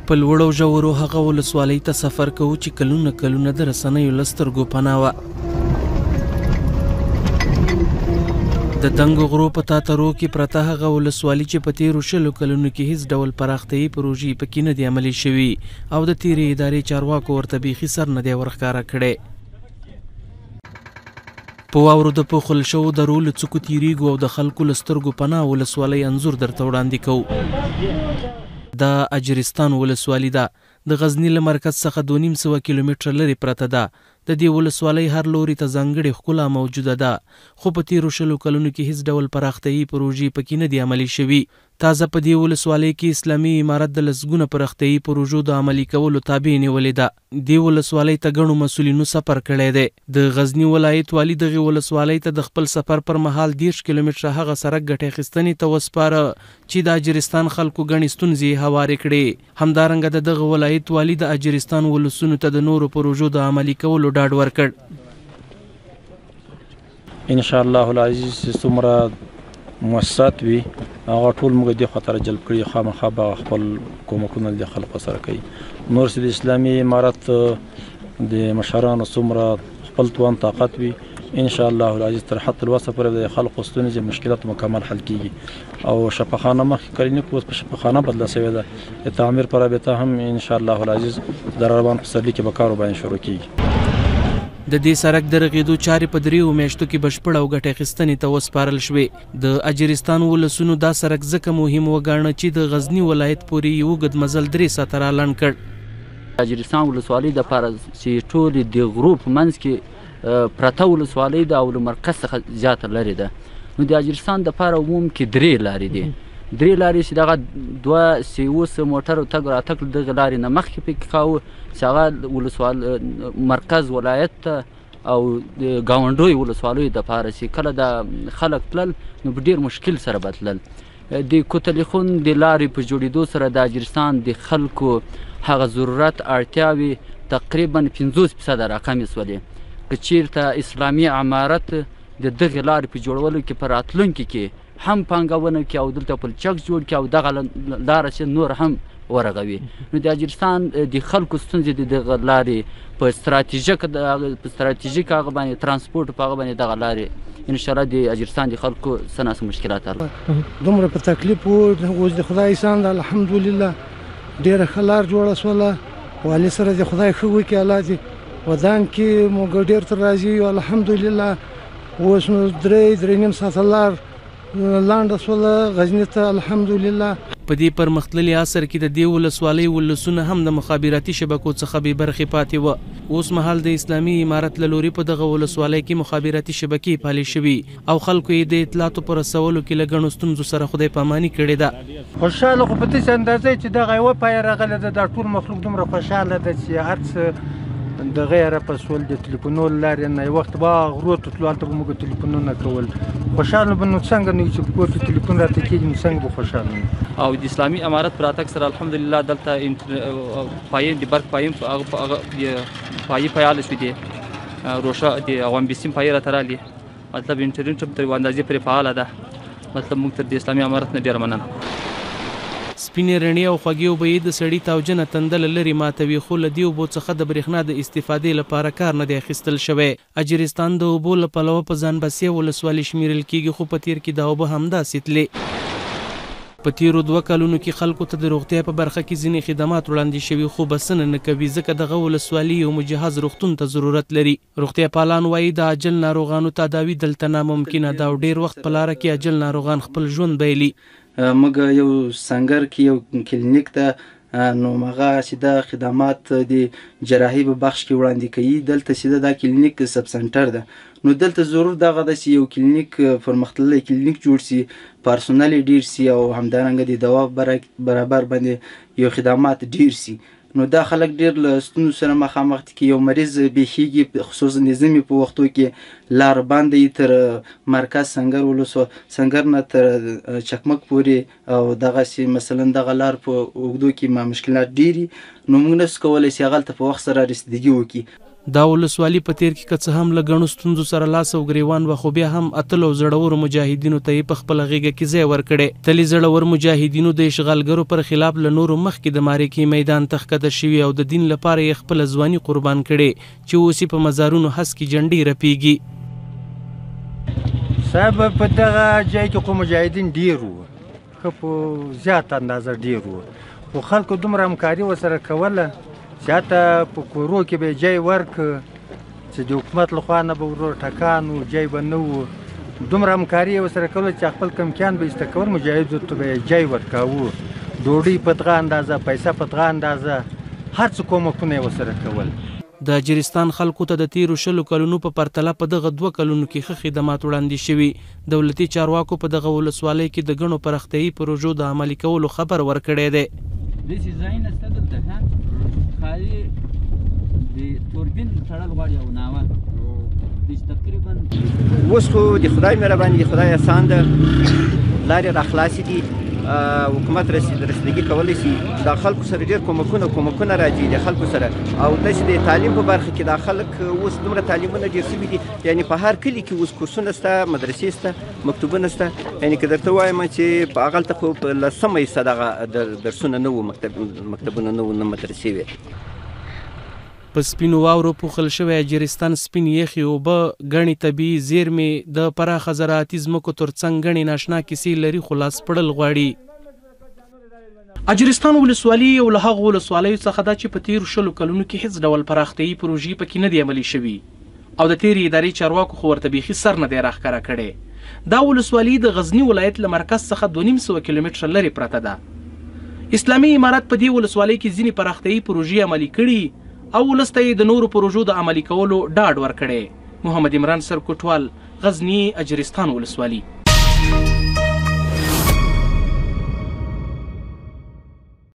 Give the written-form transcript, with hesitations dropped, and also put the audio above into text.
په لوړو ژورو هغه ولسوالۍ ته سفر کوو چې کلونه کلونه د رسنیو له سترګو پناه وه. د دنګو غرو په تاترو کې پرته هغه ولسوالي چې په تېرو 20 کلونو کې هیڅ ډول پراختیایي پروژې پکې نه دي عملي شوي او د تېرې ادارې چارواکو ورته بیخي سر نه دی ورښکاره کړی. په واورو د پوښل شوو درو له څوکو تېرېږو او د خلکو له سترګو پناه ولسوالۍ انځور درته وړاندې کوو. دا اجرستان ولسوالي ده. د غزني له مرکز څخه 2.5 کیلومتره لرې پرته ده. د دې ولسوالۍ هر لوري ته ځانګړې ښکلا موجوده ده، خو په تېرو 20 کلونو کې هیڅ ډول پراختیایي پروژې پکې نه دي عملي شوي. تازه په دې ولسوالۍ کې اسلامي امارت د لسګونه پراختیایي پروژو د عملي کولو تابع نیولې ده. دې ولسوالۍ ته ګڼو مسؤلینو سفر کړی دی. د غزني ولایت والي دغې ولسوالۍ ته د خپل سفر پر مهال 10 کیلومتره هغه سړک ګټې اخیستنې ته وسپاره چې د اجرستان خلکو ګڼې ستونزې هوارې کړې. همدارنګه د دغه ولایت والي د اجرستان ولسونو ته د نورو پروژو د عملي کولو ډاډ ورکړ. ان شاء الله العزیز څومره مؤسسات وي هغه ټول موږ دې خاطر جلب کړي، خامخا به خپل کومکونه د خلکو سره کوي. نور چې د اسلامي امارت د مشرانو څومره خپل توان طاقت وي ان شاء الله العزیز تر حد الوصف پورې د خلکو ستونزې مشکلات مکمل حل کیږي. او شفاخانه مخکې کلینیک اوس په شفاخانه بدله شوې ده. د تعمیر پر رابطه هم ان شاء الله العزیز د روان پسرلي کې به کار وباندې شروع کیږي. د دې سړک د رغېدو چارې په 3 میاشتو کې بشپړه او ګټې اخیستنې ته وسپارل شوې. د اجرستان ولسونو دا سړک ځکه مهم وګاڼه چې د غزني ولایت پورې یې اوږد مزل 3 ساعته رالنډ کړ. اجرستان ولسوالۍ دپاره چې ټولې د غرو په منځ کې پرته ولسوالۍ ده او له مرکز څخه زیاته لرې ده، نو د اجرستان دپاره عموم کې 3 لارې دي. 3 لارې چې دغه 2 سیوس موټر تګ راتګ دغه لارې نه مخکې پکې کاوه چې هغه مرکز ولایت ته او د ګاونډیو ولسوالیو دپاره چې کله د خلک تلل نو په ډېر مشکل سره به تلل. د کوتلیخون د لارې په جوړېدو سره د اجرستان د خلکو هغه ضرورت اړتیاوې تقریبا 50% راکمې شولې. که چېرته اسلامي امارت د دغې لارې په جوړولو کې په راتلونکي کې هم پانګونه کوي او دلته پلچک جوړ کړي او دغه لاره چې نور هم ورغوي، نو د اجرستان د خلکو ستونزې د دغه لارې په ستراتیژیک هغه باندې ترانسپورټ په هغه باندې دغه لارې ان شاء الله د اجرستان د خلکو څه ناڅه مشکلات حل. دومره په تکلیف و اوس د خدای احسان ده، الحمدلله ډېره ښه لار جوړه شوله. والي سره د خدای ښه وکړي، الله دې ودان کې موږ ډېر تر راضي یو الحمدلله. اوس نو 3.5 ساعته لار لانډه شوله غزني ته الحمدلله. په دې پرمختللي عصر کې د دې ولسوالۍ ولسونه هم د مخابراتي شبکو څخه بې برخې پاتې وه. اوس مهال د اسلامي امارت له لوري په دغه ولسوالۍ کې مخابراتي شبکې پالې شوي او خلکو یې د اطلاعاتو په رسولو کې له ګڼو ستونزو سره خدای پاماني کړې ده. خوشحاله خو په داسې اندازه چې دغه یوه پایه راغلی ده، دا ټول مخلوق دومره خوشحاله ده چې هر څه د غیره په سول د تلیفونو لارې نه. یو وخت به غرو ته تلو، هلته به موږ تلیفونونه کول. خوشحاله به نو څنګه نه وي چې په کور کې تلیفون راته کېږي، نو څنګه به خوشحاله وي. او د اسلامي امارت پر راتګ سره الحمدلله دلته پایې د برق پایې پایې فعاله شوې دي. روښه د اوامبیسیم پایې راته راغلي، مطلب انټرنټ هم تر یوه اندازې پرې فعاله ده. مطلب موږ تر د اسلامي امارت نه ډېره مننه. سپینې رڼې او خوږې اوبه یې د سړي تاوجنه تنده له لرې ماتوي، خو له دې اوبو څخه د برېښنا د استفادې لپاره کار نه دی اخیستل شوی. اجرستان د اوبو له پلوه په ځان بسیا ولسوالي شمیرل کېږي، خو په تېر کې دا اوبه همداسې تلې. په تېرو 2 کلونو کې خلکو ته د روغتیا په برخه کې ځینې خدمات وړاندې شوي، خو بسنه نه کوي ځکه دغه ولسوالي یو مجهز روغتون ته ضرورت لري. روغتیا پالان وایي د عاجل ناروغانو تداوي دلته ناممکنه ده او ډېر وخت په لاره کې عاجل ناروغان خپل ژوند بایلي. موږ یو سنګر کې یو کلینیک ته نو هغه چې دا خدمات د جراحي په بخش کې وړاندې کوي. دلته چې دا کلینیک سب سنټر ده، نو دلته ضرور دغه ده چې یو کلینیک پرمختللی کلینیک جوړ سي، پرسونل یې ډېر سي او همدارنګه د دوا برابر باندې یو خدمات ډېر سي. نو دا خلک ډېر له ستونزو سره مخامخ دي چې یو مریض بیخیږي، خصوصا د ژمي په وختو کې لار بنده یي تر مرکز سنګر نه تر چکمک پورې او دغسې مثلا دغه لار په اوږدو کې ما مشکلات ډېري، نو موږ نسو کولی چې هغلته په وخت سره رسیدګي وکړي. دا ولسوالي په تیر کې که څه هم له ګڼو ستونزو سره لاس او ګریوان وه، خو بیا هم اتلو زړورو مجاهدینو ته یې په خپله غېږه کې ځای ورکړی. تلي زړور مجاهدینو د اشغالګرو پر خلاف له نورو مخکې د معرکې میدان ته ښکته شوي او د دین لپاره یې خپله ځواني قربان کړې چې اوس یې په مزارونو هسکې جنډې رپېږي. صاحب په دغه ځای کې خو مجاهدین ډېر وو، ښه په زیات اندازه ډېر وو، خو خلکو دومره همکاري ورسره کوله چې حتی په کورو کې به یې ځای ورکړه چې د حکومت لخوا نه به ورور ټکان و، ځای به نه و. دومره همکاري یې ورسره کوله چې خپل کمکیان به ایسته کول، مجاهدو ته به یې ځای ورکاوه، ډوډۍ په دغه اندازه، پیسه په دغه اندازه، هر څه کومکونه یې ورسره کول. د اجرستان خلکو ته د تیرو 20 کلونو په پرتله په دغه 2 کلونو کې ښه خدمات وړاندې شوي. دولتي چارواکو په دغه ولسوالۍ کې د ګڼو پراختیایي پروژو د عملي کولو خبر ورکړی دی. داسې ځایونه شته دلته خالي د توربین تړل غواړي او ناوه تقریبا اوس خو د خدای مهرباني، د خدای احسان ده، لارې راخلاصې دي، حکومت رسیدګي کولی شي، د خلکو سره ډېر کومکونه راځي د خلکو سره، او داسې د تعلیم په برخه کې دا خلک اوس دومره تعلیمونه ډېر شوي دي، یعنې په هر کلي کې اوس کورسونه شته، مدرسې شته، مکتوبونه شته. یعنې که درته وایم چې په هغلته خو په 10% دغه درسونه نه وو، مکتبونه نه وو، نه مدرسې وې. په سپینو واورو پوښل شوی اجرستان سپین یخي اوبه، ګڼې طبیعي زیرمې، د پراخه زراعتي ځمکو ترڅنګ ګڼې ناشنا کیسې لري، خو لاس پړل غواړي. اجرستان ولسوالي یو له هغو ولسوالیو څخه ده چې په تیرو 20 کلونو کې هیڅ ډول پراختیایي پروژې پکې نه دي عملي شوي، او د تیرې ادارې چارواکو خو ورته بیخي سر نه دی راښکاره کړی. دا ولسوالي د غزني ولایت له مرکز څخه 250 کیلومتره لرې پرته ده. اسلامي امارت په دې ولسوالۍ کې ځینې پراختیایي پروژې عملي کړي او ولس ته یې د نورو پروژو د عملي کولو ډاډ ورکړی. محمد عمران سرکوټوال، غزني، اجرستان ولسوالي.